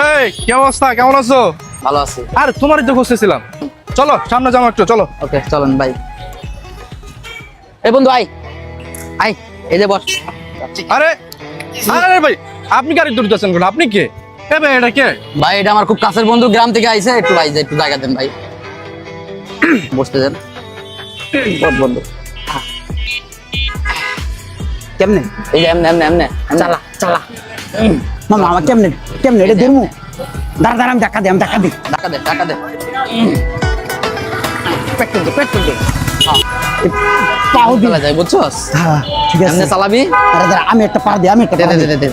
এই কি অবস্থা, কেমন আছো? ভালো আছি। আরে তোমারই তো খুঁজতেছিলাম। চলো সামনে যাবো একটু, চলো। ওকে চলেন ভাই। এই বন্ধু আই আই, এই যে বস। আরে আরে ভাই, আপনি গাড়ি তুলতেছেন কেন? আপনি কে? এ ভাই, এটা কে? ভাই এটা আমার খুব কাছের বন্ধু, গ্রাম থেকে আইছে। একটু ভাই একটু জায়গা দেন ভাই, বসতে দেন। বন্ধু কেমনে এই যে এমনে এমনে এমনে চালা চালা মামা আমার কেমনে কেমনে এটা ধরমু দাঁড়া দাঁড়া আমি টাকা দিই টাকা দে টাকা দে। পেট্রোল দে হ্যাঁ, পাও দিলা চলে যায় বুঝছস। হ্যাঁ ঠিক আছে এমনে চালাবি। আরে দাঁড়া আমি একটা পাও দিই দে দে দে দে।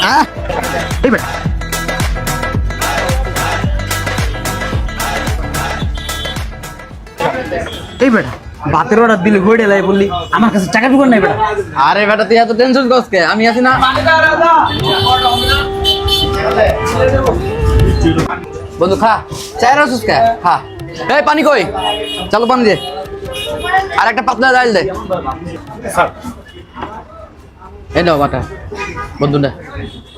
হ্যাঁ এই বেটা এই বেটা বাতের অর্ডার দিলে ঘুরে লাই বললি আমার কাছে টাকা ঢুকার নাই বেটা আরে বেটা তুই এত টেনশন করছ কে? আমি আছি না। বন্ধু খা, চায়ের আছিস কে? খা। এই পানি কই? চলো পানি দে, আর একটা পাতলা ডাল দে। এই নাও বাটা বন্ধু না।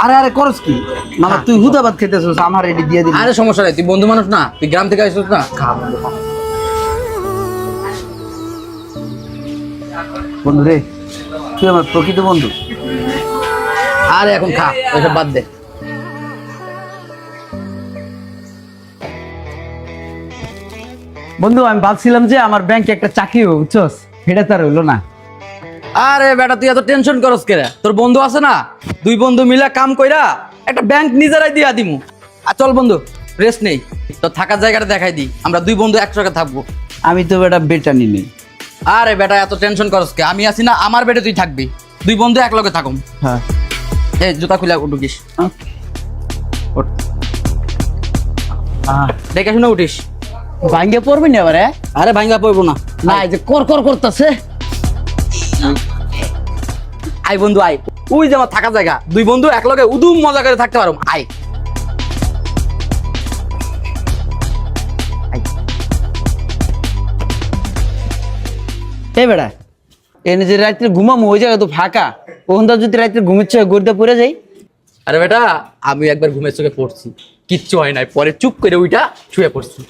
আরে আরে করস কি মামা তুই হুদাবাদ খেতেছিস আমার এডি দিয়ে দিলি আরে সমস্যা নাই, তুই বন্ধু মানুষ না, তুই গ্রাম থেকে আসছিস না। খা বন্ধু খা। বন্ধু রে তুই আমার প্রকৃত বন্ধু আরে এখন খা, ওইসব বাদ দে। বন্ধু আমি ভাবছিলাম যে আমার ব্যাংকে একটা চাকরি হবে বুঝছস সেটা তার হইলো না আরে বেটা তুই এত টেনশন করস কে? তোর বন্ধু আছে না, দুই বন্ধু মিলে কাম কইরা একটা ব্যাংক নিজেরাই দিয়া দিমু। আর চল বন্ধু রেস্ট নেই, তোর থাকার জায়গাটা দেখাই দি, আমরা দুই বন্ধু একসাথে থাকবো। আমি তো বেটা বেটানি নেই আরে বেটা এত টেনশন করস কে? আমি আছি না, আমার বেডে তুই থাকবি, দুই বন্ধু এক লগে থাকুম। হ্যাঁ এই জুতা খুলে উঠুকিস, দেখে শুনে উঠিস। ভাঙ্গে পড়বি না এবারে আরে ভাঙ্গা পড়বো না। না এই যে কর কর করতেছে আই বন্ধু আই, ওই যে আমার থাকার জায়গা, দুই বন্ধু এক লগে উদুম মজা করে থাকতে পারো। আই এই বেটা এনে যে রাত্রে ঘুমামো ওই জায়গা তো ফাঁকা ওখান থেকে যদি রাত্রে ঘুমের চোখে গড়িতে পড়ে যাই আরে বেটা আমি একবার ঘুমের চোখে পড়ছি, কিচ্ছু হয় নাই, পরে চুপ করে ওইটা শুয়ে পড়ছি।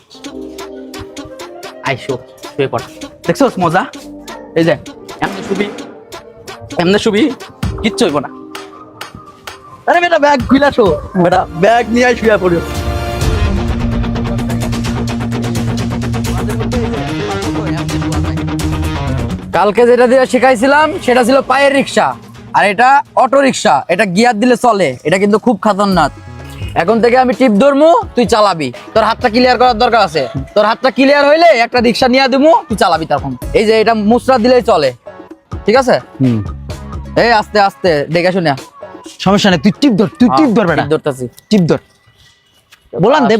আইসো শুয়ে পড়, দেখছোস মজা? এই যে এমনি শুবি কিচ্ছু হইব না। আরে বেটা ব্যাগ খুলে শো, বেটা ব্যাগ নিয়ে শুয়ে পড়ো। কালকে যেটা দিয়ে শিখাইছিলাম সেটা ছিল পায়ের রিক্সা, আর এটা অটো রিক্সা, এটা গিয়ার দিলে চলে, এটা কিন্তু খুব খতরনাক। এখন থেকে আমি টিপ ধরমু, তুই চালাবি। তোর হাতটা ক্লিয়ার করার দরকার আছে, তোর হাতটা ক্লিয়ার হইলে একটা রিক্সা নিয়ে দিমু, তুই চালাবি তখন। এই যে এটা মুসরা দিলেই চলে, ঠিক আছে? এই আস্তে আস্তে দেখে শুনে। সমস্যা নেই তুই টিপ ধর বেটা ধরতেছি, টিপ ধর বলান দে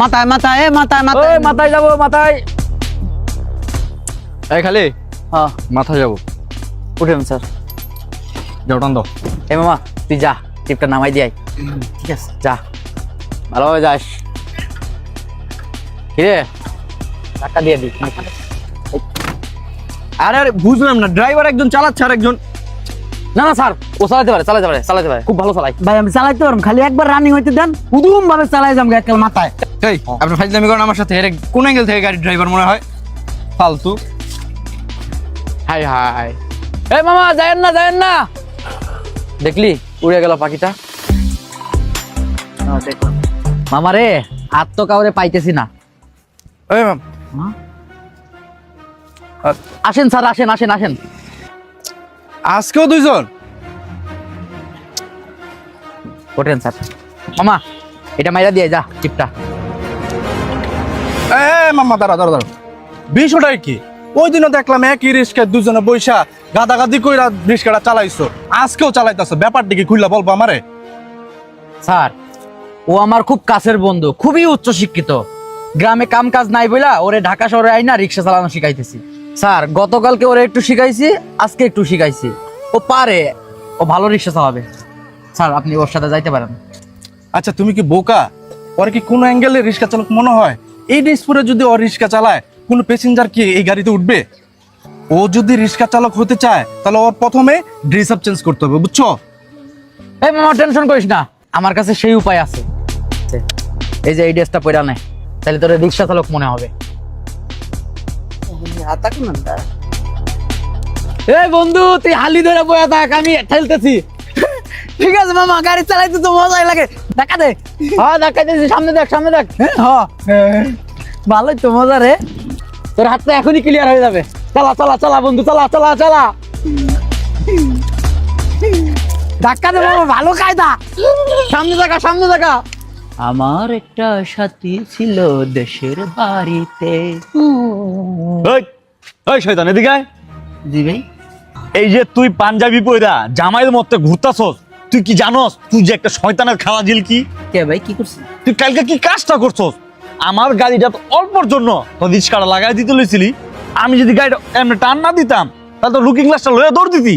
মাথায় মাথায় মাথায় মাথায় মাথায় যাবো মাথায়। এই খালি হ্যাঁ মাথায় যাবো, উঠেন স্যার। যাও টান দাও। এ মামা তুই যা, টিপটা নামাই দিয়াই। ঠিক আছে যা, ভালোভাবে যাস। কিরে টাকা দিয়ে দি। আরে আরে বুঝলাম না, ড্রাইভার একজন চালাচ্ছে আর একজন। না না স্যার, ও চালাতে পারে, খুব ভালো চালাই। ভাই আমি চালাইতে পারবো খালি একবার রানিং হইতে দেন উদুম ভাবে চালাই যাম একদম মাথায় এই আপনি ফাইজলামি করেন আমার সাথে? এর কোন অ্যাঙ্গেল থেকে গাড়ির ড্রাইভার মনে হয়? ফালতু। হাই হাই, এই মামা যায়েন না। দেখলি উড়ে গেল পাখিটা। মামা রে আর তো কাউরে পাইতেছি না। এই ম্যাম, আসেন স্যার, আসেন। আজকেও দুইজন? ওঠেন স্যার। মামা এটা মাইরা দিয়ে যা টিপটা। মামা দাঁড়া, বিষয়টাই কি? ওই দিনও দেখলাম একই রিস্কায় দুজনে বৈশা গাদাগাদি কইরা রিস্কাটা চালাইছো, আজকেও চালাইতেছো, ব্যাপারটা কি খুললা বলবো আমারে? স্যার ও আমার খুব কাছের বন্ধু, খুবই উচ্চ শিক্ষিত, গ্রামে কাম কাজ নাই বইলা ওরে ঢাকা শহরে আইনা রিক্সা চালানো শিখাইতেছি। স্যার গতকালকে ওরে একটু শিখাইছি, আজকে একটু শিখাইছি, ও পারে, ও ভালো রিক্সা চালাবে। স্যার আপনি ওর সাথে যাইতে পারেন। আচ্ছা তুমি কি বোকা? ওর কি কোনো অ্যাঙ্গেলে রিক্সা চালক মনে হয়? এই ডিসপুরে যদি ও রিক্সা চালায়, কোনো প্যাসেঞ্জার কি এই গাড়িতে উঠবে? ও যদি রিক্সা চালক হতে চায় তাহলে ওর প্রথমে ড্রেস আপ চেঞ্জ করতে হবে, বুঝছো? এই মামা টেনশন করিস না, আমার কাছে সেই উপায় আছে। এই যে এই ড্রেসটা পরে নে, তাহলে তোর রিক্সা চালক মনে হবে। এই বন্ধু তুই হালি ধরে বয়া থাক, আমি ঠেলতেছি। ঠিক আছে মামা, গাড়ি চালাইতে তো মজাই লাগে। দেখা দে। হ্যাঁ দেখা দিয়েছি, সামনে দেখ সামনে দেখ। হ্যাঁ ভালোই তো মজা রে। তোর হাতটা এখনই ক্লিয়ার হয়ে যাবে। চালা চালা চালা বন্ধু, চালা চালা চালা। ধাক্কা দে মামা, ভালো কায়দা। সামনে দেখা সামনে দেখা। আমার একটা সাথী ছিল দেশের বাড়িতে। ওই ওই শয়তান এদিকে আয়। জি ভাই। এই যে তুই পাঞ্জাবি পয়রা জামাইয়ের মধ্যে ঘুরতাছস, তুই কি জানোস তুই যে একটা শয়তানের খাওয়া জিল কি? কে ভাই কি করছিস? তুই কালকে কি কাজটা করছস? আমার গাড়িটা তো অল্পর জন্য তোর রিক্সাটা লাগাই দিতে লইছিলি। আমি যদি গাড়িটা এমনি টান না দিতাম তাহলে তো লুকিং গ্লাসটা লয়ে দৌড় দিতি।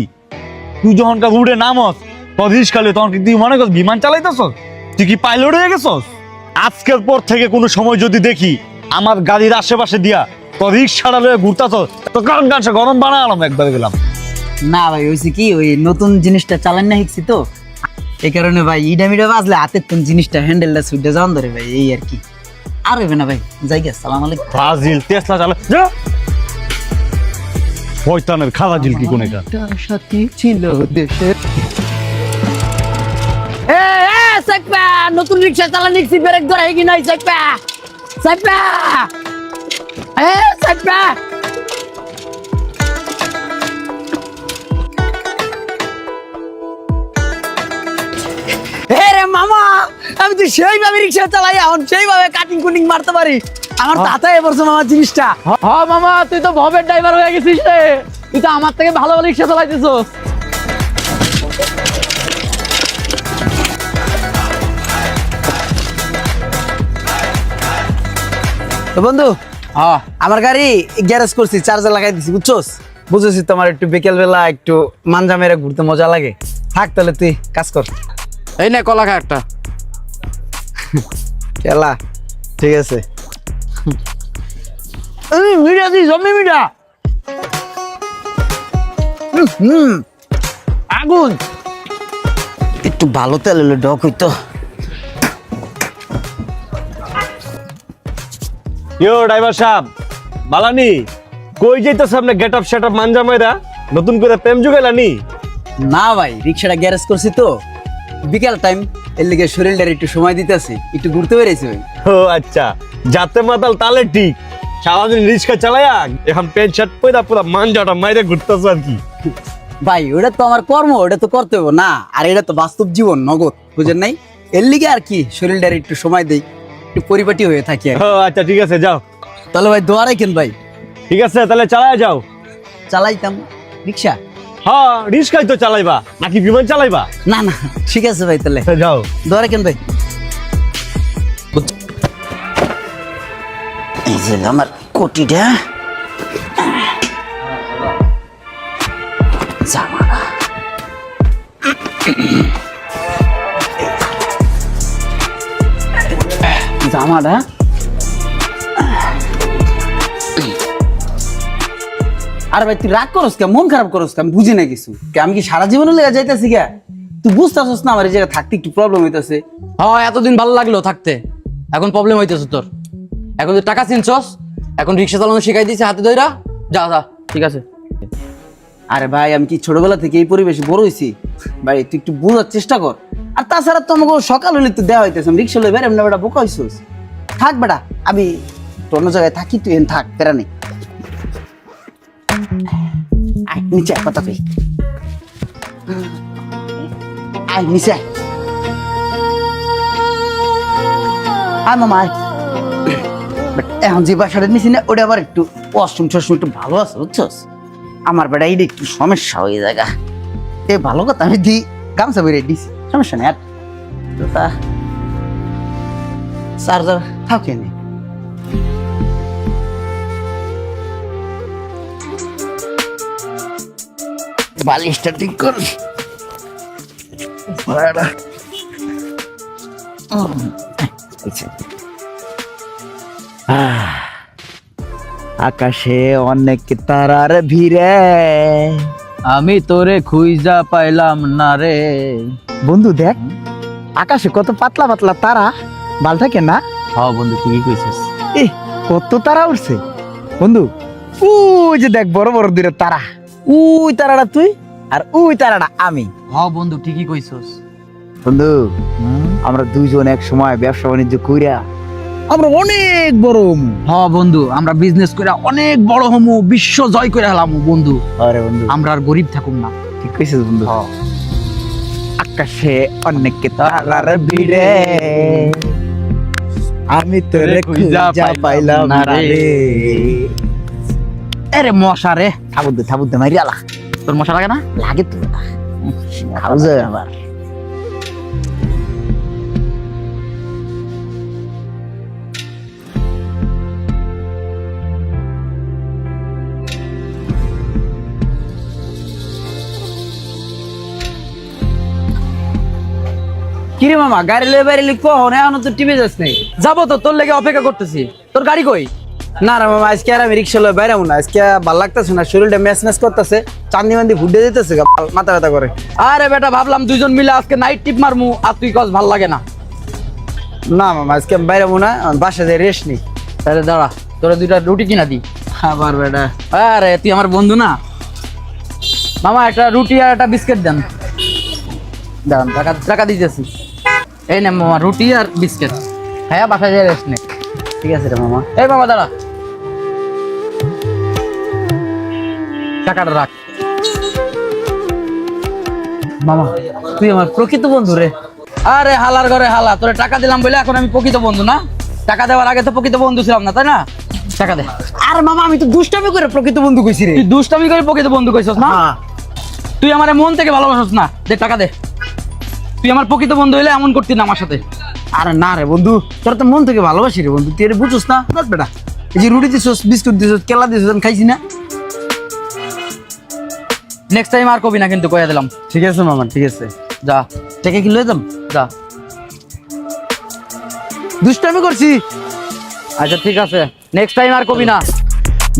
তুই যখন উড়ে নামস তোর রিক্সা লয়ে, তখন কি তুই মনে করছ বিমান চালাইতেছস? তুই কি পাইলট হয়ে গেছস? আজকের পর থেকে কোনো সময় যদি দেখি আমার গাড়ির আশেপাশে দিয়া তোর রিক্সাটা লয়ে ঘুরতাছস, তো কারণ গানটা গরম বানালাম একবারে গেলাম। না ভাই হয়েছে কি, ওই নতুন জিনিসটা চালান না শিখছি তো, এই কারণে ভাই ইডা মিডা বাজলে হাতের কোন জিনিসটা হ্যান্ডেলটা সুইটে যাওয়ান ধরে ভাই, এই আর কি। আর হইবে না ভাই, যাই গে, সালাম আলাইকুম। ব্রাজিল টেসলা চালা যা। শয়তানের খাওয়া জিল কি কোন এটা? সাথী ছিল দেশের। এ এ সাইপা, নতুন রিক্সা চালা নিছি, ব্রেক ধরে কি নাই সাইপা? সাইপা এ সাইপা। রে মামা, আমি তো সেইভাবে রিক্সা চালাই, এখন সেইভাবে কাটিং কুটিং মারতে পারি। আমার তাতাই এবারছে মামা জিনিসটা। হ্যাঁ মামা, তুই তো ভবের ড্রাইভার হয়ে গেছিস রে। তুই তো আমার থেকে ভালো ভালো রিক্সা চালাইতেছস। তো বন্ধু, হ্যাঁ আমার গাড়ি গ্যারেজ করছি, চার্জার লাগাই দিছি, বুঝছস? বুঝেছি তোমার একটু বিকেল বেলা একটু মানজা মেরে ঘুরতে মজা লাগে। থাক তাহলে তুই কাজ কর। এই নে কলা খা একটা। খেলা ঠিক আছে। মিঠা দিস, জমি মিঠা। আগুন। একটু ভালো তেল হলে ডক হইতো। ইয়ো ড্রাইভার সাহেব, বালানি কই যাইতাছ আপনি? Get up set up Manza মাইরা নতুন করে প্রেম জুগাইলানি? না ভাই, রিক্সাটা গ্যারেজ করছি তো বিকেল টাইম, এর লিগে শরীরটার একটু সময় দিতেছি, একটু ঘুরতে বেরিয়েছি ভাই। ও আচ্ছা, যাতে মাতাল তালে ঠিক। সারাদিন রিক্সা চালায়া এখন প্যান্ট শার্ট পয়রা পুরো মানজাটা মাইরে ঘুরতেছ আর কি? ভাই ওটা তো আমার কর্ম, ওটা তো করতে হবে না, আর এটা তো বাস্তব জীবন, নগদ, বুঝেন নাই? এর লিগে আর কি শরীরটার একটু সময় দেই, একটু পরিপাটি হয়ে থাকি আর কি। ও আচ্ছা ঠিক আছে, যাও। তাহলে ভাই দোয়া রাখেন ভাই। ঠিক আছে তাহলে চালায়া যাও। চালাইতাম রিক্সা? হ্যাঁ, রিক্সাই তো চালাইবা নাকি বিমান চালাইবা? না না ঠিক আছে ভাই, তাহলে যাও। দোয়া রাখেন ভাই। এই যে আমার কোটিটা, জামাটা জামাটা আর ভাই তুই রাগ করস কে, মন খারাপ করস কে? আমি বুঝি না কিছু। আমি কি সারা জীবনে লেগে যাইতেছি কে? তুই বুঝতেছস না আমার এই জায়গায় থাকতে একটু প্রবলেম হইতেছে। হ্যাঁ এতদিন ভালো লাগলো থাকতে, এখন প্রবলেম হইতেছে তোর। এখন তুই টাকা চিনছস, এখন রিক্সা চালানো শিখাই দিয়েছে হাতে ধইরা। যা যা, ঠিক আছে। আরে ভাই আমি কি ছোটবেলা থেকে এই পরিবেশে বড় হয়েছি ভাই, তুই একটু বোঝার চেষ্টা কর। আর তাছাড়া তো আমাকে সকাল হলে তুই দেওয়া হইতেছে, রিক্সা লই বের এমনি বেটা বোকা হইছিস। থাক বেটা, আমি অন্য জায়গায় থাকি, তুই এখানে থাক, পেরা নেই। আয় নিচে আয়, কথা কই। আয় নিচে আয়। আয় মামা আয়। এখন যে বাসাটা নিছি না, ওটা আবার একটু ওয়াশরুম টশরুম একটু ভালো আছে, বুঝছস? আমার বেটা এইটা একটু সমস্যা হয়ে জায়গা। এ ভালো কথা, আমি দিই গামছা বেরিয়ে দিছি, সমস্যা নেই। আর তো তা চার্জার থাকে নি। বালিশটা ঠিক কর। আকাশে অনেক তারার ভিড়ে আমি তোরে খুঁজা পাইলাম না রে। বন্ধু দেখ আকাশে কত পাতলা পাতলা তারা ভাল থাকে না? হ্যাঁ বন্ধু ঠিকই কইছিস। এ কত তারা উঠছে বন্ধু। ওই যে দেখ বড় বড় দূরে তারা, ওই তারাটা তুই আর ওই তারাটা আমি। হ্যাঁ বন্ধু ঠিকই কইছিস। বন্ধু আমরা দুইজন এক সময় ব্যবসা বাণিজ্য কইরা আমরা অনেক বড় হমু। হ্যাঁ বন্ধু আমরা বিজনেস করে অনেক বড় হমু, বিশ্ব জয় করে হলাম বন্ধু। আরে বন্ধু আমরা আর গরিব থাকুম না। ঠিক কইছিস বন্ধু। আকাশে অনেক তারার ভিড়ে আমি তোরে খুঁজা পাইলাম না রে। আরে মশা রে, থাবুদ্দে মারি আলা। তোর মশা লাগে না? লাগে তো খাও যায় আবার। কিরে মামা গাড়ি লয়ে বাইরে লিখো এখন তো টিভি যাস নাই? যাবো তো, তোর লেগে অপেক্ষা করতেছি। তোর গাড়ি কই? না রে মামা আজকে আর আমি রিক্সা লয়ে বাইরে না, আজকে ভাল লাগতেছে না, শরীরটা ম্যাচ ম্যাচ করতেছে, চান্দি মান্দি ফুটে যেতেছে, মাথা ব্যথা করে। আরে বেটা ভাবলাম দুইজন মিলে আজকে নাইট টিপ মারমু, আর তুই কস ভাল লাগে না। না মামা আজকে আমি বাইরে না, বাসা যাই রেস্ট নেই। তাহলে দাঁড়া, তোরা দুইটা রুটি কিনা দি। আবার বেটা আরে তুই আমার বন্ধু না? মামা একটা রুটি আর একটা বিস্কিট দেন। দাঁড়ান, টাকা টাকা দিতেছি। এই নে মামা রুটি আর বিস্কিট। হ্যাঁ বাসায় যাই রেস্ট নে। ঠিক আছে রে মামা। এই মামা দাঁড়া, টাকাটা রাখ। মামা তুই আমার প্রকৃত বন্ধু রে। আরে হালার ঘরে হালা, তোরে টাকা দিলাম বলে এখন আমি প্রকৃত বন্ধু না? টাকা দেওয়ার আগে তো প্রকৃত বন্ধু ছিলাম না, তাই না? টাকা দে। আর মামা আমি তো দুষ্টামি করে প্রকৃত বন্ধু কইছি রে। তুই দুষ্টামি করে প্রকৃত বন্ধু কইছস না? তুই আমার মন থেকে ভালোবাসস না? দে টাকা দে। তুই আমার প্রকৃত বন্ধু হইলে এমন করতি না আমার সাথে। আরে না রে বন্ধু, তোর তো মন থেকে ভালোবাসি রে বন্ধু, তুই এটা বুঝছস না? দেখ বেটা এই যে রুটি দিছস, বিস্কুট দিছস, কেলা দিছস, আমি খাইছি না। নেক্সট টাইম আর কবি না কিন্তু, কইয়া দিলাম। ঠিক আছে মামা ঠিক আছে, যা, টাকা কি লয়ে যাম? যা। দুষ্টামি করছি। আচ্ছা ঠিক আছে, নেক্সট টাইম আর কবি না।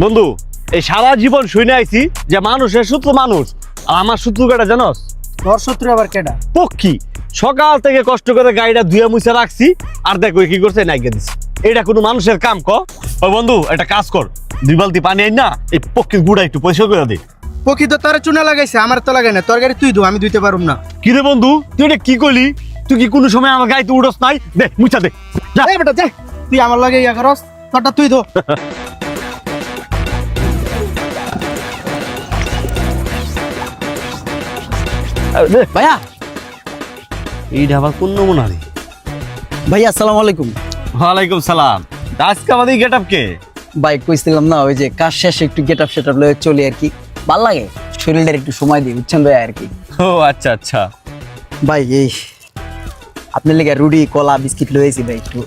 বন্ধু এই সারা জীবন শুনে আইছি যে মানুষের শত্রু মানুষ, আর আমার শত্রু কেটা জানোস? তোর শত্রু আবার কেডা? পক্ষী। সকাল থেকে কষ্ট করে গাড়িটা ধুয়ে মুছে রাখছি, আর দেখো কি করছে, নাইকে দিছি। এটা কোনো মানুষের কাম ক? ও বন্ধু একটা কাজ কর, 2 বালতি পানি আইন না, এই পক্ষীর গুড়া একটু পরিষ্কার করে দে। পক্ষী তো তোর চুনা লাগাইছে, আমার তো লাগাই না। তোর গাড়ি তুই ধো, আমি ধুইতে পারুম না। কি রে বন্ধু তুই এটা কি করলি? তুই কি কোনো সময় আমার গাড়িতে উড়স নাই? দে মুছা দে, যা। এই বেটা যাই, তুই আমার লাগে ইয়া করস, তোরটা তুই ধো। দে। ভাইয়া এইটা আবার কোন নমুনা রে? ভাইয়া আসসালামু আলাইকুম। ওয়ালাইকুম সালাম। আজকে আমাদের গেট আপ কে? ভাই কইছিলাম না ওই যে কাজ শেষে একটু গেট আপ সেটআপ লয়ে চলি আর কি, ভাল লাগে, শরীরটার একটু সময় দিই, বুঝছেন ভাই আর কি। ও আচ্ছা আচ্ছা। ভাই এই আপনার লেগে রুটি কলা বিস্কিট লয়েছি ভাই, একটু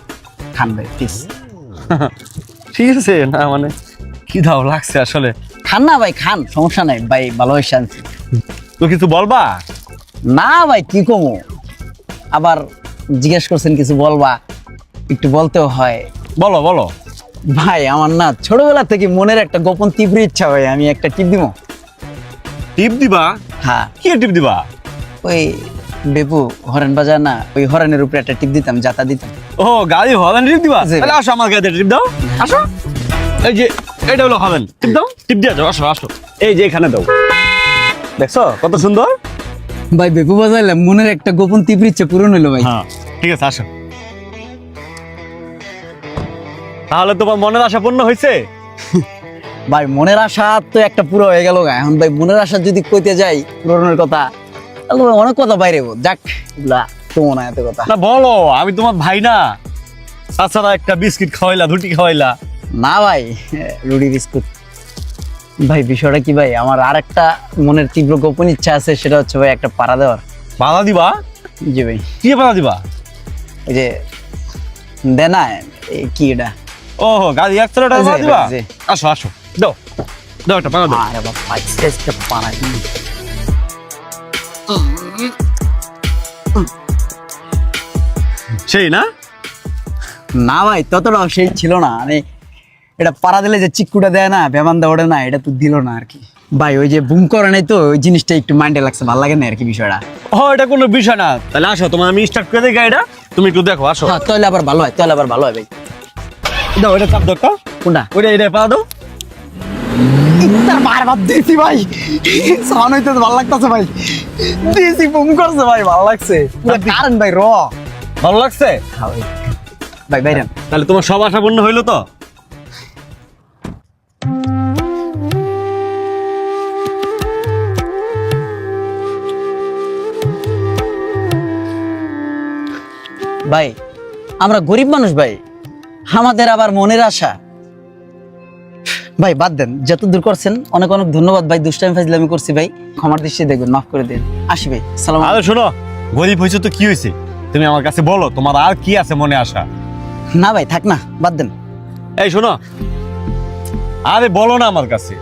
খান ভাই প্লিজ। ঠিক আছে না, মানে কি দাও লাগছে আসলে। খান না ভাই খান, সমস্যা নাই ভাই, ভালোবাসা আনছি। তো কিছু বলবা? না ভাই কি কমো, আবার জিজ্ঞেস করছেন কিছু বলবা, একটু বলতেও হয়। বলো বলো। ভাই আমার না ছোটবেলা থেকে মনের একটা গোপন তীব্র ইচ্ছা হয়, আমি একটা টিপ দিব। টিপ দিবা? হ্যাঁ কি টিপ দিবা? ওই বেপু হরেন বাজার না, ওই হরেনের উপরে একটা টিপ দিতাম, যাতা দিতাম। ও গাড়ি হবেন টিপ দিবা? জি। তাহলে আসো আমার গাড়িতে টিপ দাও, আসো। এই যে এটা হলো হবেন, টিপ দাও, টিপ দিয়ে যাও, আসো আসো। এই যে এখানে দাও, দেখছো কত সুন্দর। ভাই বেপু বাজাইলাম, মনের একটা গোপন তীব্র ইচ্ছা পূরণ হলো ভাই। হ্যাঁ ঠিক আছে আসো। তাহলে তোমার মনের আশা পূর্ণ হয়েছে? ভাই মনের আশা তো একটা পুরো হয়ে গেল গা, এখন ভাই মনের আশা যদি কইতে যাই পূরণের কথা, তাহলে ভাই অনেক কথা বাইরে যাক, এগুলা তো মনে হয় এত কথা না বলো, আমি তোমার ভাই না? তাছাড়া একটা বিস্কিট খাওয়াইলা, রুটি খাওয়াইলা। না ভাই, রুটি বিস্কুট। ভাই বিষয়টা কি ভাই, আমার আর একটা মনের তীব্র গোপন ইচ্ছা আছে, সেটা হচ্ছে ভাই একটা পাড়া দেওয়ার। বাধা দিবা? জি ভাই, কি বাধা দিবা? এই যে দেনা কি এটা, ও গাড়ি অ্যাক্সিডেন্ট জি, বাধা দিবা? জি। আসো আসো, দাও দাও একটা বাধা দাও। আরে বাবা একটা পাড়া সেই না? না ভাই ততটাও সেই ছিল না, মানে এটা পাড়া দিলে যে চিক্কুটা দেয় না, বেমান্দা ওঠে না, এটা তো দিল না আর কি। ভাই ওই যে বুম করে নাই তো ওই জিনিসটা একটু মাইন্ডে লাগছে, ভালো লাগে না আর কি বিষয়টা। ও এটা কোনো বিষয় না, তাহলে আসো তোমার আমি স্টার্ট করে দিই গাড়িটা, তুমি একটু দেখো আসো। হ্যাঁ তাহলে আবার ভালো হয়, তাহলে আবার ভালো হয় ভাই। দাও ওইটা চাপ দরকার, কোনটা? ওইটা এটা পা দাও। তার বারবার দিয়েছি ভাই, সাউন্ড হইতে ভালো লাগতেছে ভাই, দিয়েছি বুম করছে ভাই, ভালো লাগছে পুরো কারেন্ট ভাই র। ভালো লাগছে ভাই ভাই তাহলে তোমার সব আশা পূর্ণ হইলো তো? ভাই আমরা গরিব মানুষ ভাই, আমাদের আবার মনের আশা। ভাই বাদ দেন, যত দূর করছেন অনেক অনেক ধন্যবাদ ভাই, দুষ্টাইম ফাজলামি করছি ভাই, ক্ষমার দৃষ্টি দেখবেন, মাফ করে দেন। আসি ভাই, সালাম। আরে শোনো, গরিব হয়েছে তো কি হয়েছে, তুমি আমার কাছে বলো তোমার আর কি আছে মনে আশা। না ভাই থাক না, বাদ দেন। এই শোনো, আরে বলো না আমার কাছে।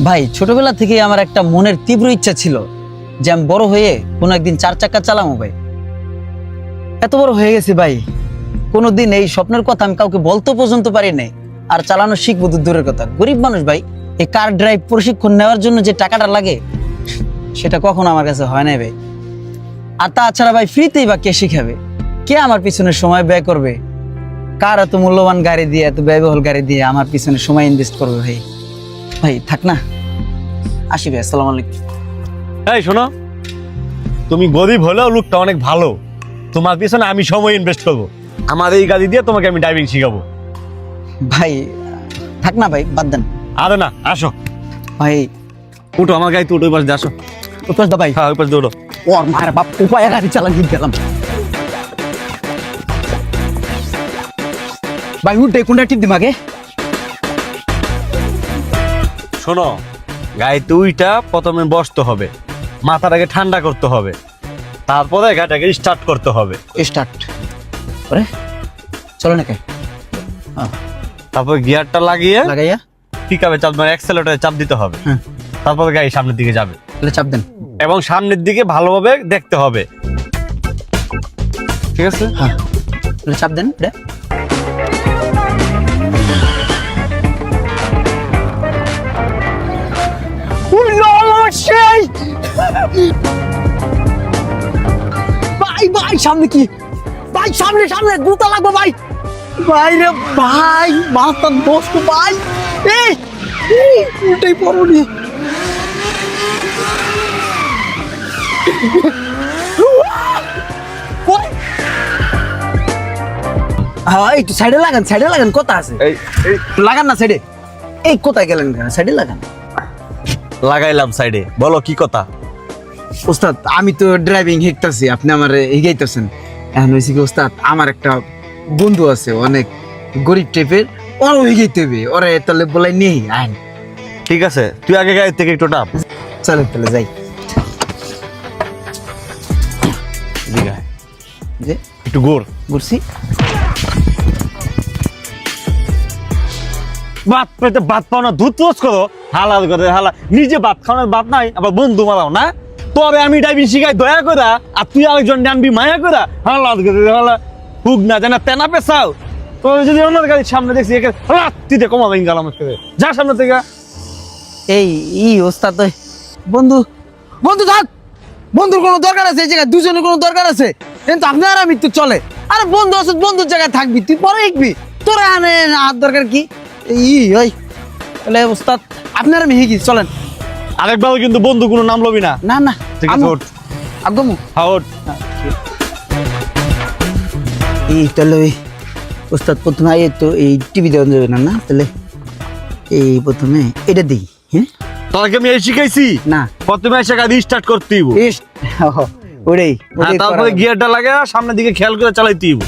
ভাই ছোটবেলা থেকে আমার একটা মনের তীব্র ইচ্ছা ছিল যে আমি বড় হয়ে কোনো একদিন 4 চাকা চালাবো ভাই। এত বড় হয়ে গেছি ভাই, কোনোদিন এই স্বপ্নের কথা আমি কাউকে বলতে পর্যন্ত পারি নাই, আর চালানো শিখবো তো দূরের কথা। গরিব মানুষ ভাই, এই কার ড্রাইভ প্রশিক্ষণ নেওয়ার জন্য যে টাকাটা লাগে সেটা কখনো আমার কাছে হয় নাই ভাই। আর তাছাড়া ভাই ফ্রিতেই বা কে শিখাবে, কে আমার পিছনে সময় ব্যয় করবে, কার এত মূল্যবান গাড়ি দিয়ে, এত ব্যয়বহুল গাড়ি দিয়ে আমার পিছনে সময় ইনভেস্ট করবে ভাই। ভাই থাক না, আসি ভাই, আসসালামু আলাইকুম। এই শোনো, তুমি গরিব হলেও লোকটা অনেক ভালো, তোমার পিছনে আমি সময় ইনভেস্ট করবো, আমার এই গাড়ি দিয়ে তোমাকে আমি ড্রাইভিং শিখাবো। ভাই থাক না ভাই, বাদ দেন। আরে না, আসো ভাই উঠো আমার গাড়িতে, উঠো ওই পাশে দিয়ে আসো। উপাস দা ভাই, হ্যাঁ ওই পাশে দিয়ে উঠো। ওর মায়ের বাপ উপায় গাড়ি চালান ঠিক গেলাম ভাই। উঠে কোনটা টিপ দিম আগে? শোনো, গাড়িতে উইটা প্রথমে বসতে হবে, মাথাটাকে ঠান্ডা করতে হবে, তারপরে গাড়িটাকে স্টার্ট করতে হবে। স্টার্ট করে চলো নাকি? তারপর গিয়ারটা লাগিয়ে লাগাইয়া পিকআপে চাপ মানে অ্যাক্সেলেটরে চাপ দিতে হবে, হ্যাঁ। তারপরে গাড়ি সামনের দিকে যাবে, তাহলে চাপ দেন। এবং সামনের দিকে ভালোভাবে দেখতে হবে, ঠিক আছে? হ্যাঁ তাহলে চাপ দেন এটা। ভাই ভাই সামনে কি ভাই, সামনে সামনে গুতা লাগবে ভাই। ভাই রে ভাই, মাথা নষ্ট ভাই, এই উল্টাই পড়নি। হ্যাঁ একটু সাইডে লাগান, সাইডে লাগান, কথা আছে। এই এই লাগান না সাইডে। এই কোথায় গেলেন, সাইডে লাগান। লাগাইলাম সাইডে, বলো কি কথা? ওস্তাদ আমি তো ড্রাইভিং শিখতেছি, আপনি আমার শিখাইতেছেন। এখন হয়েছে কি ওস্তাদ, আমার একটা বন্ধু আছে অনেক গরিব টাইপের, ওরও শিখাইতে হবে, ওরা তাহলে বলাই নেই আইন। ঠিক আছে, তুই আগে গাড়ি থেকে একটু নাম। চলেন তাহলে যাই। এদিকে আয়। যে একটু ঘুর। ঘুরছি। ভাত পেতে ভাত পাও না, দুধ পোষ করো, হালাল করে হালা, নিজে ভাত খাওয়ানোর ভাত নাই, আবার বন্ধু মারাও না। তবে আমি ড্রাইভিং শিখাই দয়া করে, আর তুই আরেকজন জানবি মায়া করে, হালাল করে হালা, হুক না জানা তেনা পেছাও। তোর যদি অন্য গাড়ির সামনে দেখছি একে রাত্রিতে কমাবে গেলাম যা সামনে থেকে। এই ওস্তাদ ওই বন্ধু, বন্ধু থাক, বন্ধুর কোনো দরকার আছে এই জায়গায়? দুজনের কোনো দরকার আছে? কিন্তু আপনি আর আমি তো চলে। আরে বন্ধু আছে, বন্ধুর জায়গায় থাকবি, তুই পরে শিখবি, তোরা আনে হাত দরকার কি? ওই তাহলে ওস্তাদ আপনার আমি শিখি, চলেন। আরেকবার কিন্তু বন্ধু কোনো নাম লবি না। না না ঠিক আছে, ওঠ। আগমু। হ্যাঁ ওঠ। এই তাহলে ওই ওস্তাদ প্রথমে আই তো এই টিভি দেওয়া যাবে না, না তাহলে এই প্রথমে এটা দিই। হ্যাঁ তোকে আমি এই শিখাইছি না, প্রথমে এসে গাড়ি স্টার্ট করতে হইব, ইস, ওটাই হ্যাঁ, তারপরে গিয়ারটা লাগে সামনের দিকে খেয়াল করে চালাইতে হইব।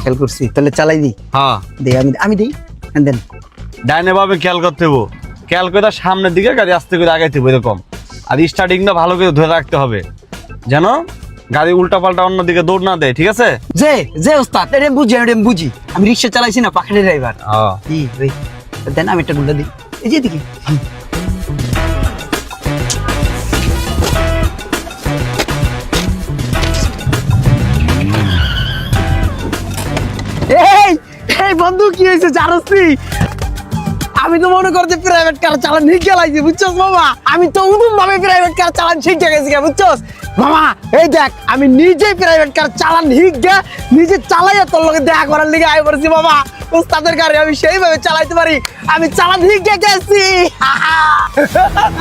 খেয়াল করছি, তাহলে চালাই দিই। হ্যাঁ, দেই আমি দিই, দেন। ডাইনে ভাবে খেয়াল করতে হইব, খেয়াল করে সামনের দিকে গাড়ি আস্তে করে আগাইতে হইব এরকম। আর স্টার্টিংটা ভালো করে ধরে রাখতে হবে যেন গাড়ি উল্টা পাল্টা অন্যদিকে দৌড় না দেয়, ঠিক আছে? যে ওস্তাদ এটা বুঝি, এটা বুঝি, আমি রিক্সা চালাইছি না, পাখাড়ি ড্রাইভার। হ্যাঁ, দেন আমি একটা গুন্ডা দিই, এই যে দেখি। এই বন্ধু কি হয়েছে জানোস তুই? আমি তো মনে করছি প্রাইভেট কার চালান শিখে লাইছি বুঝছস মামা আমি তো উদুম ভাবে প্রাইভেট কার চালান শিখে গেছি বুঝছস মামা এই দেখ আমি নিজে প্রাইভেট কার চালান শিখে নিজে চালাইয়া তোর লগে দেখা করার লিগে আই পড়ছি মামা উস্তাদের গাড়ি আমি সেইভাবে চালাইতে পারি আমি চালান শিখে গেছি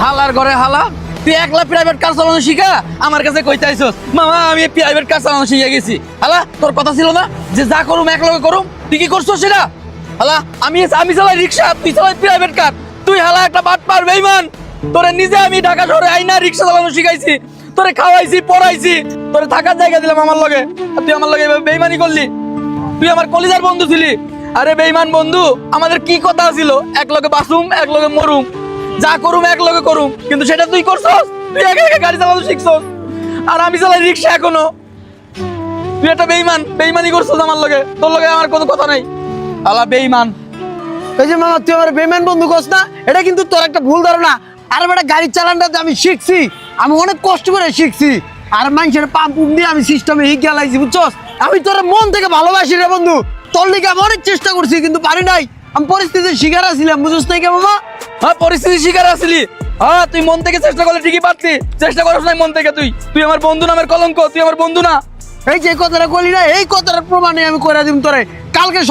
হালার ঘরে হালা তুই একলা প্রাইভেট কার চালানো শিখা আমার কাছে কইতে আইছস মামা আমি প্রাইভেট কার চালানো শিখে গেছি হালা তোর কথা ছিল না যে যা করুম এক লগে করুম তুই কি করছস সেটা হালা আমি চালাই রিক্সা তুই চালাই প্রাইভেট কার তুই হালা একটা বাট পার বেঈমান তোরে নিজে আমি ঢাকা শহরে আইনা রিক্সা চালানো শিখাইছি তোরে খাওয়াইছি পড়াইছি তোরে থাকার জায়গা দিলাম আমার লগে আর তুই আমার লগে এভাবে বেঈমানি করলি তুই আমার কলিজার বন্ধু ছিলি আরে বেঈমান বন্ধু আমাদের কি কথা ছিল এক লগে বাসুম এক লগে মরুম যা করুম এক লগে করুম কিন্তু সেটা তুই করছস তুই একা একা গাড়ি চালানো শিখছস আর আমি চালাই রিক্সা এখনো তুই একটা বেঈমানি করছস আমার লগে তোর লগে আমার কোনো কথা নাই আলা বেঈমান এই যে মামা তুই আমার বেমান বন্ধু কস না এটা কিন্তু তোর একটা ভুল ধারণা আর বেটা গাড়ি চালানটা আমি শিখছি আমি অনেক কষ্ট করে শিখছি আর মানুষের পাম্প দিয়ে আমি সিস্টেমে শিখে লাইছি বুঝছস আমি তোর মন থেকে ভালোবাসি রে বন্ধু তোর লিগে আমি অনেক চেষ্টা করছি কিন্তু পারি নাই আমি পরিস্থিতির শিকার আছিলাম বুঝছস না কে মামা হ্যাঁ পরিস্থিতি শিকার আসলি হ্যাঁ তুই মন থেকে চেষ্টা করলে ঠিকই পারতি চেষ্টা করিস নাই মন থেকে তুই আমার বন্ধু নামের কলঙ্ক তুই আমার বন্ধু না এই যে কথাটা বলি না এই কথাটার প্রমাণে আমি করে দিব তোরে কালকে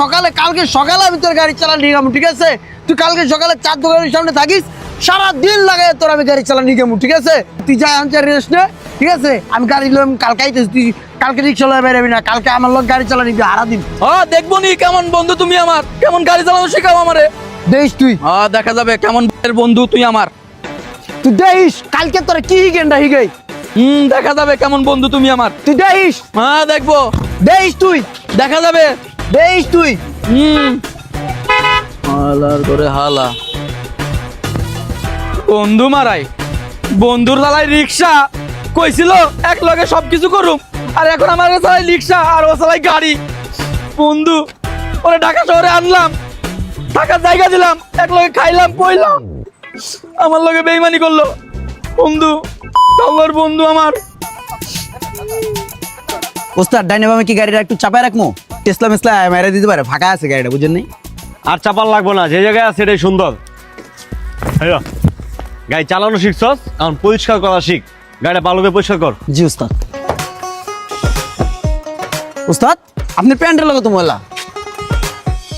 সকালে আমি তোর গাড়ি চালা নিয়ে যাবো ঠিক আছে তুই কালকে সকালে 4 দোকানের সামনে থাকিস সারা দিন লাগাই তোর আমি গাড়ি চালা নিয়ে যাবো ঠিক আছে তুই যা আমি রেস্ট নে ঠিক আছে আমি গাড়ি লইম কালকে আইতেছি তুই কালকে রিক্সা লয়ে বেরোবি না কালকে আমার লোক গাড়ি চালা নিবি হারা দিন হ্যাঁ দেখবো নি কেমন বন্ধু তুমি আমার কেমন গাড়ি চালানো শেখাও আমারে দেখিস তুই হ্যাঁ দেখা যাবে কেমন বন্ধু তুই আমার তুই দেখিস কালকে তোরা কি হিগেনটা হিগেই দেখা যাবে কেমন বন্ধু তুমি আমার তুই দেখিস হ্যাঁ দেখবো দেখিস তুই দেখা যাবে দেখিস তুই হালার করে হালা বন্ধু মারাই বন্ধুর চালাই রিক্সা কইছিল এক লগে সবকিছু করুম আর এখন আমার চালাই রিক্সা আর ও চালাই গাড়ি বন্ধু ওরে ঢাকা শহরে আনলাম থাকার জায়গা দিলাম এক লগে খাইলাম কইলাম আমার লগে বেইমানি করলো বন্ধু আমার বন্ধু আমার ওস্তাদ ডাইনে বামে কি গাড়িটা একটু চাপায় রাখবো টেসলা মেসলা মেরে দিতে পারে ফাঁকা আছে গাড়িটা বুঝেন নাই আর চাপার লাগবো না যে জায়গায় আছে এটাই সুন্দর হ্যালো গাড়ি চালানো শিখছস কারণ পরিষ্কার করা শিখ গাড়িটা ভালো করে পরিষ্কার কর জি ওস্তাদ ওস্তাদ আপনি প্যান্টের লোক তো ময়লা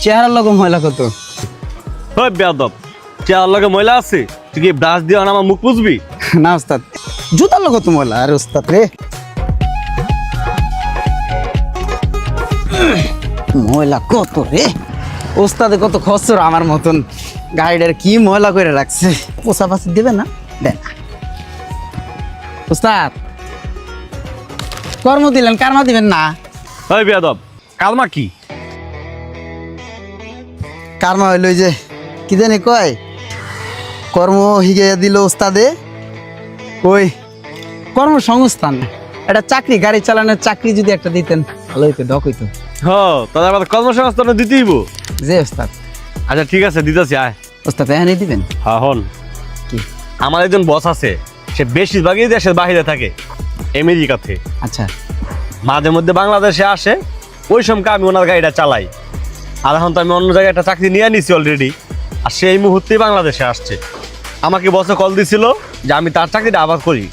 চেহারার লোক ময়লা কত ওই বেয়াদব চেয়ার লগে ময়লা আছে তুই কি ব্রাশ দিয়ে আমার মুখ মুছবি না ওস্তাদ জুতার লোক তো ময়লা আরে ওস্তাদ রে ময়লা কত রে ওস্তাদে কত খসর আমার মতন গাড়িটার কি ময়লা করে রাখছে পোষা পাশি দেবে না দেন ওস্তাদ কর্ম দিলেন কারমা দিবেন না ওই বেয়াদব কালমা কি কারমা হইল যে কি জানি কয় কর্ম হিগে দিল ওস্তাদে ওই কর্মসংস্থান একটা চাকরি গাড়ি চালানোর চাকরি যদি একটা দিতেন ভালো হইতো ডক হইতো তাদের আবার কর্মসংস্থান দিতেইব যে ওস্তাদ আচ্ছা ঠিক আছে দিতেছি আয় ওস্তাদ এখানেই দিবেন হ্যাঁ হন কি আমার একজন বস আছে সে বেশিরভাগই দেশের বাইরে থাকে আমেরিকাতে আচ্ছা মাঝে মধ্যে বাংলাদেশে আসে ওই সময় আমি ওনার গাড়িটা চালাই আর এখন তো আমি অন্য জায়গায় একটা চাকরি নিয়ে নিছি অলরেডি আর সেই মুহূর্তেই বাংলাদেশে আসছে আমাকে বসে কল দিছিল যে আমি তার চাকরিটা আবার করি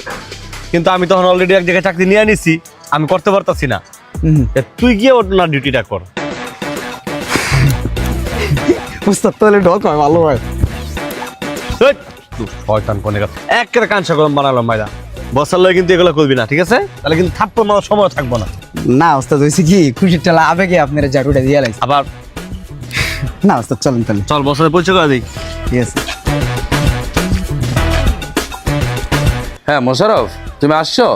কিন্তু আমি তখন অলরেডি এক জায়গায় চাকরি নিয়ে নিছি আমি করতে পারতাছি না তুই গিয়ে ওনার ডিউটিটা কর ওস্তাদ তাহলে ডক হয় ভালো হয় শয়তান কোনে একেবারে কাঁচা গরম বানালাম মাইরা বসার লয় কিন্তু এগুলো করবি না ঠিক আছে তাহলে কিন্তু থাপ্পড় মারার সময় থাকবো না না ওস্তাদ হয়েছে কি খুশির টেলা আবেগে আপনারা জারুটা দিয়ে লাগছে আবার না ওস্তাদ চলেন তাহলে চল বসার পরিচয় করে দিই ঠিক আছে হ্যাঁ মোশারফ তুমি আসছো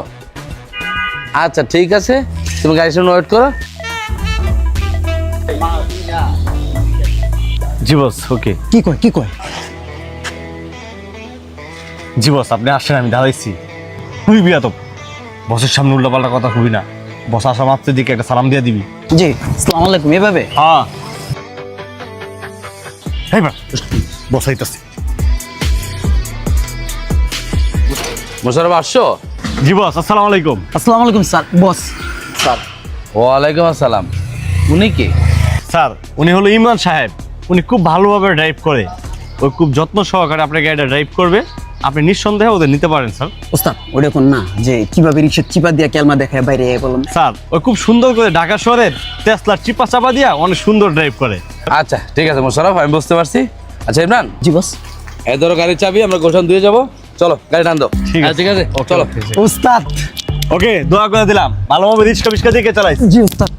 আচ্ছা ঠিক আছে তুমি গাড়ির সামনে ওয়েট করো জি বস ওকে কি কয় জি বস আপনি আসছেন আমি দাঁড়াইছি খুবই বিয়াত বসের সামনে উল্টাপাল্টা কথা খুবই না বস আসা মাত্র দিকে একটা সালাম দিয়ে দিবি জি আসসালামু আলাইকুম এভাবে হ্যাঁ এইবার বসাইতেছি মোশারফ আসছো জি বস আসসালামু আলাইকুম আসসালামু আলাইকুম স্যার বস স্যার ওয়ালাইকুম আসসালাম উনি কে স্যার উনি হলো ইমরান সাহেব উনি খুব ভালোভাবে ড্রাইভ করে ওই খুব যত্ন সহকারে আপনার গাড়িটা ড্রাইভ করবে, আপনি নিঃসন্দেহে ওদের নিতে পারেন স্যার। ওস্তাদ ওটা কোন না যে কিভাবে রিক্সা চিপা দিয়া কেলমা দেখায় বাইরে বললাম। স্যার ওই খুব সুন্দর করে ঢাকা শহরের টেসলার চিপা চাপা দিয়া অনেক সুন্দর ড্রাইভ করে। আচ্ছা ঠিক আছে মোশাররফ, আমি বুঝতে পারছি। আচ্ছা ইমরান, জি বস। এই ধরো গাড়ির চাবি, আমরা গোলশান দিয়ে যাবো। চলো গাড়ি টান দাও। ঠিক আছে। ঠিক আছে ওকে, চলো। ওকে, ওকে। ওস্তাদ। ওকে, দোয়া করে দিলাম ভালোভাবে রিক্সা ফিক্সা দিকে চালাইস। জি ওস্তাদ।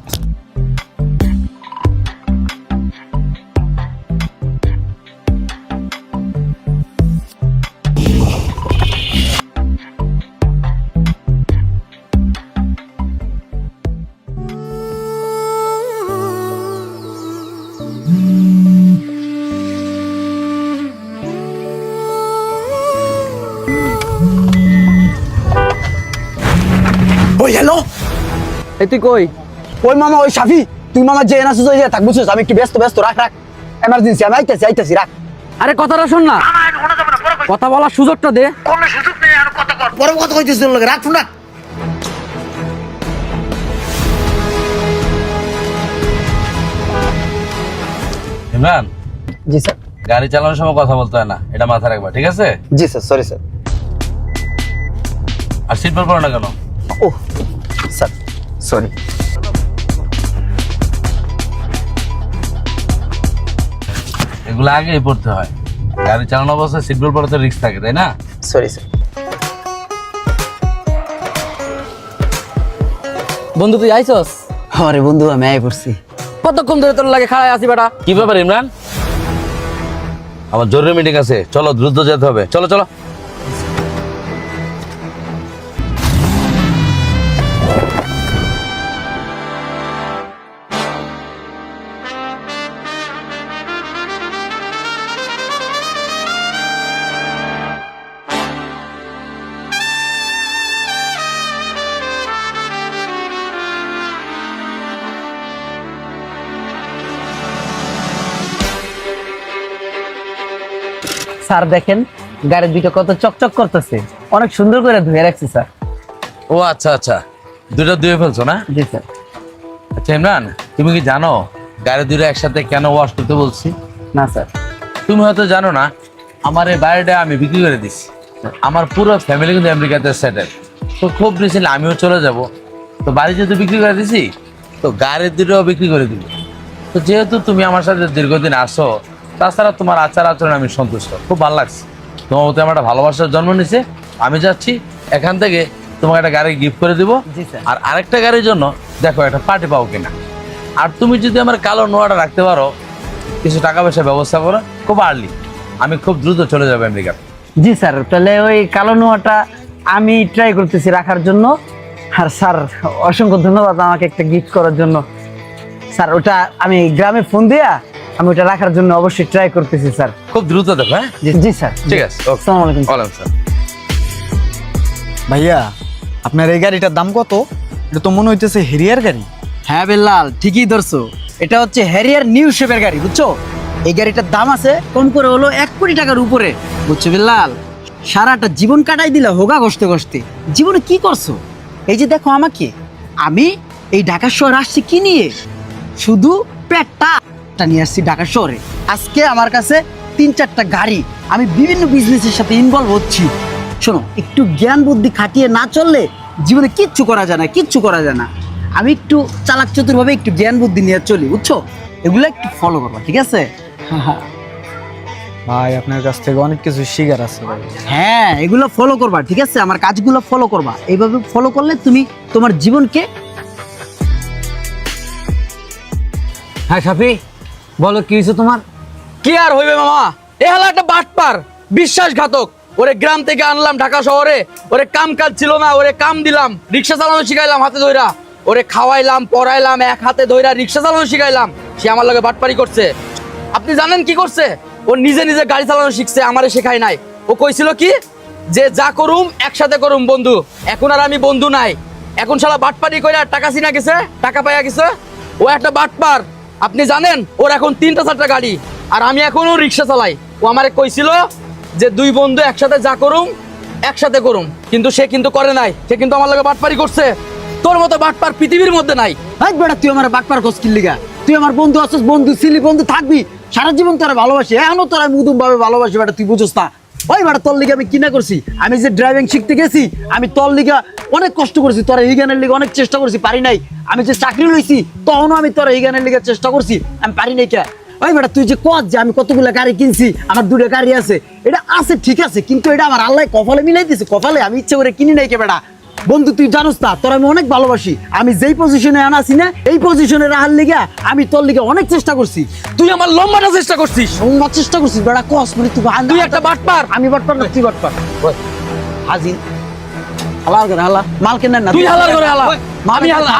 ওই হ্যালো, এই তুই কই? ওই মামা ওই সাফি, তুই মামা যে না সুযোগ থাক বুঝছিস, আমি একটু ব্যস্ত রাখ এমার্জেন্সি, আমি আইতাছি রাখ। আরে কথাটা শোন না, কথা বলার সুযোগটা দে। পরে কথা কইতেছিস লোকে, রাখ ফোন রাখ। ইমরান, জি স্যার। গাড়ি চালানোর সময় কথা বলতে হয় না, এটা মাথায় রাখবা, ঠিক আছে? জি স্যার, সরি স্যার। আর সিট বেল্ট পরো না কেন? ও স্যার সরি। এগুলো আগেই পড়তে হয়। গাড়ি চালানো অবস্থায় সিট বেল্ট পরাতে রিস্ক থাকে, তাই না? Sorry sir. বন্ধু তুই আইছস? আরে বন্ধু আমি আয় পড়ছি। কতক্ষণ ধরে তোর লাগে খাড়ায় আছি বেটা? কি ব্যাপার ইমরান? আমার জরুরি মিটিং আছে, চলো দ্রুত যেতে হবে। চলো চলো। স্যার দেখেন গাড়ির দুটো কত চকচক করতেছে, অনেক সুন্দর করে ধুয়ে রাখছি স্যার। ও আচ্ছা আচ্ছা, দুটো ধুয়ে ফেলছো না? জি স্যার। আচ্ছা ইমরান, তুমি কি জানো গাড়ি দুটো একসাথে কেন ওয়াশ করতে বলছি? না স্যার। তুমি হয়তো জানো না, আমার এই বাড়িটা আমি বিক্রি করে দিছি। আমার পুরো ফ্যামিলি কিন্তু আমেরিকাতে সেটেল। তো খুব রিসেন্টলি আমিও চলে যাব। তো বাড়ি যেহেতু বিক্রি করে দিছি, তো গাড়ির দুটোও বিক্রি করে দিব। তো যেহেতু তুমি আমার সাথে দীর্ঘদিন আসো, তাছাড়া তোমার আচার আচরণ আমি সন্তুষ্ট, খুব ভালো লাগছে। তোমার মতো আমার একটা ভালোবাসার জন্ম নিছে। আমি যাচ্ছি এখান থেকে তোমাকে একটা গাড়ি গিফট করে দিব। জি স্যার। আর আরেকটা গাড়ির জন্য দেখো একটা পার্টি পাও কিনা। আর তুমি যদি আমার কালো নোয়াটা রাখতে পারো, কিছু টাকা পয়সার ব্যবস্থা করো, খুব আর্লি আমি খুব দ্রুত চলে যাবো আমেরিকা। জি স্যার, তাহলে ওই কালো নোয়াটা আমি ট্রাই করতেছি রাখার জন্য। আর স্যার অসংখ্য ধন্যবাদ আমাকে একটা গিফট করার জন্য। স্যার ওটা আমি গ্রামে ফোন দিয়া আমি ওটা রাখার জন্য অবশ্যই ট্রাই করতেছি স্যার। খুব দ্রুত দেখো। হ্যাঁ জি স্যার। ঠিক আছে, ওকে। আসসালামু আলাইকুম। ওয়ালাইকুম আসসালাম। ভাইয়া আপনার এই গাড়িটার দাম কত? এটা তো মনে হইতেছে হেরিয়ার গাড়ি। হ্যাঁ বেল্লাল, ঠিকই ধরছো, এটা হচ্ছে হ্যারিয়ার নিউ শেপের গাড়ি বুঝছো। এই গাড়িটার দাম আছে কম করে হলো 1 কোটি টাকার উপরে, বুঝছো বেল্লাল। সারাটা জীবন কাটাই দিলা হোগা কষ্টে কষ্টে, জীবনে কি করছো? এই যে দেখো আমাকে, আমি এই ঢাকা শহর আসছি কি নিয়ে? শুধু পেটটা নিয়ে আসছি ঢাকা শহরে। আজকে আমার কাছে 3-4টা গাড়ি, আমি বিভিন্ন বিজনেসের সাথে ইনভলভ হচ্ছি। শোনো, একটু জ্ঞান বুদ্ধি খাটিয়ে না চললে জীবনে কিচ্ছু করা যায় না, কিচ্ছু করা যায় না। আমি একটু চালাক চতুরভাবে একটু জ্ঞান বুদ্ধি নিয়ে চলি বুঝছো, এগুলো একটু ফলো করবা, ঠিক আছে? ভাই আপনার কাছ থেকে অনেক কিছু শিখার আছে ভাই। হ্যাঁ এগুলো ফলো করবা, ঠিক আছে? আমার কাজগুলো ফলো করবা, এইভাবে ফলো করলে তুমি তোমার জীবনকে। হ্যাঁ সাফি, বলো কি হয়েছে তোমার? কি আর হইবে মামা, এ হলো একটা বাটপার, বিশ্বাসঘাতক। ওরে গ্রাম থেকে আনলাম ঢাকা শহরে, ওরে কাম কাজ ছিল না, ওরে কাম দিলাম, রিক্সা চালানো শিখাইলাম হাতে ধইরা, ওরে খাওয়াইলাম পড়াইলাম, এক হাতে ধইরা রিক্সা চালানো শিখাইলাম। সে আমার লগে বাটপারি করছে। আপনি জানেন কি করছে? ও নিজে নিজে গাড়ি চালানো শিখছে, আমারে শেখায় নাই। ও কইছিল কি যে যা করুম একসাথে করুম বন্ধু। এখন আর আমি বন্ধু নাই, এখন শালা বাটপারি কইরা টাকা চিনা গেছে, টাকা পাইয়া গেছে। ও একটা বাটপার। আপনি জানেন ওর এখন 3-4টা গাড়ি, আর আমি এখনো রিক্সা চালাই। ও আমারে কইছিল যে 2 বন্ধু একসাথে যা করুম একসাথে করুম, কিন্তু সে কিন্তু করে নাই। সে কিন্তু আমার লগে বাটপারি করছে। তোর মতো বাটপার পৃথিবীর মধ্যে নাই। হাই বেটা, তুই আমার বাটপার কোস কি লিগা? তুই আমার বন্ধু আছিস, বন্ধু ছিলি, বন্ধু থাকবি। সারা জীবন তোরা ভালোবাসি, এখনো তোরা আমি উদম ভাবে ভালোবাসি বেটা, তুই বুঝোস না। ওই বেটা তোর লিগে আমি কিনা করছি, আমি যে ড্রাইভিং শিখতে গেছি আমি তোর লিগা অনেক কষ্ট করছি, তোরা এই গানের লিগে অনেক চেষ্টা করছি, পারি নাই। আমি যে চাকরি লইছি তখনও আমি তোরা এই গানের লিগে চেষ্টা করছি, আমি পারি নাই কে। ওই বেটা তুই যে কত যে আমি কতগুলো গাড়ি কিনছি, আমার 2টা গাড়ি আছে, এটা আছে ঠিক আছে, কিন্তু এটা আমার আল্লাহ কপালে মিলাই দিছে, কপালে, আমি ইচ্ছে করে কিনি নাই কে বেটা। বন্ধু তুই জানোস না তোর আমি অনেক ভালোবাসি, আমি যেই পজিশনে আনাছি না এই পজিশনে রাখার লিগা আমি তোর লিগে অনেক চেষ্টা করছি। তুই আমার লম্বাটা চেষ্টা করছিস। অনেক চেষ্টা করছিস বেটা, কস মানে তুই একটা বাটপার। আমি বাটপার না, তুই বাটপার। হাজি হালাল করে হালা, মাল কেনেন না তুই হালাল করে হালা,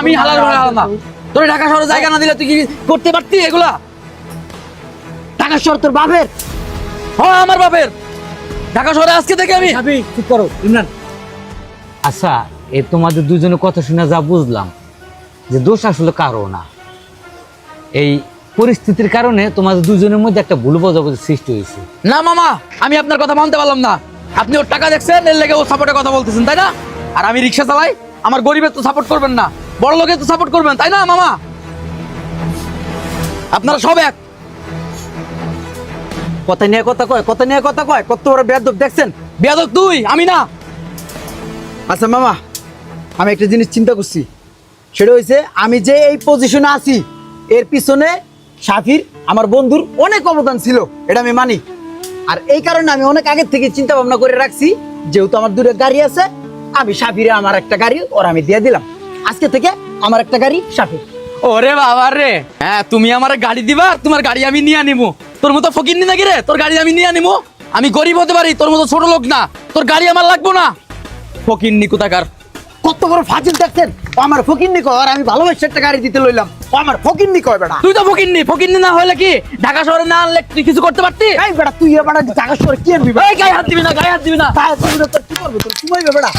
আমি হালাল করে হালা না। তোর ঢাকা শহরে জায়গা না দিলে তুই কি করতে পারতি এগুলা? টাকা শহর তোর বাপের। হ্যাঁ আমার বাপের। ঢাকা শহরে আজকে থেকে আমি চুপ করো ইমরান। আচ্ছা, এ তোমাদের দুজনের কথা শুনে যা বুঝলাম যে দোষ আসলে কারো না, এই পরিস্থিতির কারণে তোমাদের দুজনের মধ্যে একটা ভুল বোঝাবুঝি সৃষ্টি হয়েছে। না মামা, আমি আপনার কথা মানতে পারলাম না। আপনি ওর টাকা দেখছেন, এর লেগে ও সাপোর্টের কথা বলতেছেন, তাই না? আর আমি রিক্সা চালাই, আমার গরিবের তো সাপোর্ট করবেন না, বড় লোকের তো সাপোর্ট করবেন, তাই না মামা? আপনারা সব এক। কথা নিয়ে কথা কয়, কথা নিয়ে কথা কয়, কত বড় বেয়াদব দেখছেন? বেয়াদব তুই, আমি না। আচ্ছা মামা, আমি একটা জিনিস চিন্তা করছি, সেটা হয়েছে আমি যে এই পজিশনে আছি এর পিছনে শাফির আমার বন্ধুর অনেক অবদান ছিল, এটা আমি মানি। আর এই কারণে আমি অনেক আগে থেকে চিন্তা ভাবনা করে রাখছি, যেহেতু আমার 2টা গাড়ি আছে, আমি শাফিরে আমার একটা গাড়ি ওর আমি দিয়ে দিলাম। আজকে থেকে আমার একটা গাড়ি শাফির। ওরে বাবা রে, হ্যাঁ তুমি আমার গাড়ি দিবা, আর তোমার গাড়ি আমি নিয়ে নিবো। তোর মতো ফকির নি নাকি রে, তোর গাড়ি আমি নিয়ে নিবো? আমি গরিব হতে পারি, তোর মতো ছোট লোক না, তোর গাড়ি আমার লাগবো না। ফকির নি কোথাকার। কত বড় ফাজিল দেখছেন? ও আমার ফকিন্নি কয়, আর আমি ভালোবাসে একটা গাড়ি দিতে লইলাম, ও আমার ফকিন্নি কয় বেটা। তুই তো ফকির নি না হলে কি ঢাকা শহরে না আনলে তুই কিছু করতে পারতি? এই বেটা তুই এ বেটা ঢাকা শহরে কি আনবি? এই গায়ে হাত দিবি না, গায়ে হাত দিবি না। তাই তোর কি করবো, তোর কি বলবে বেটা?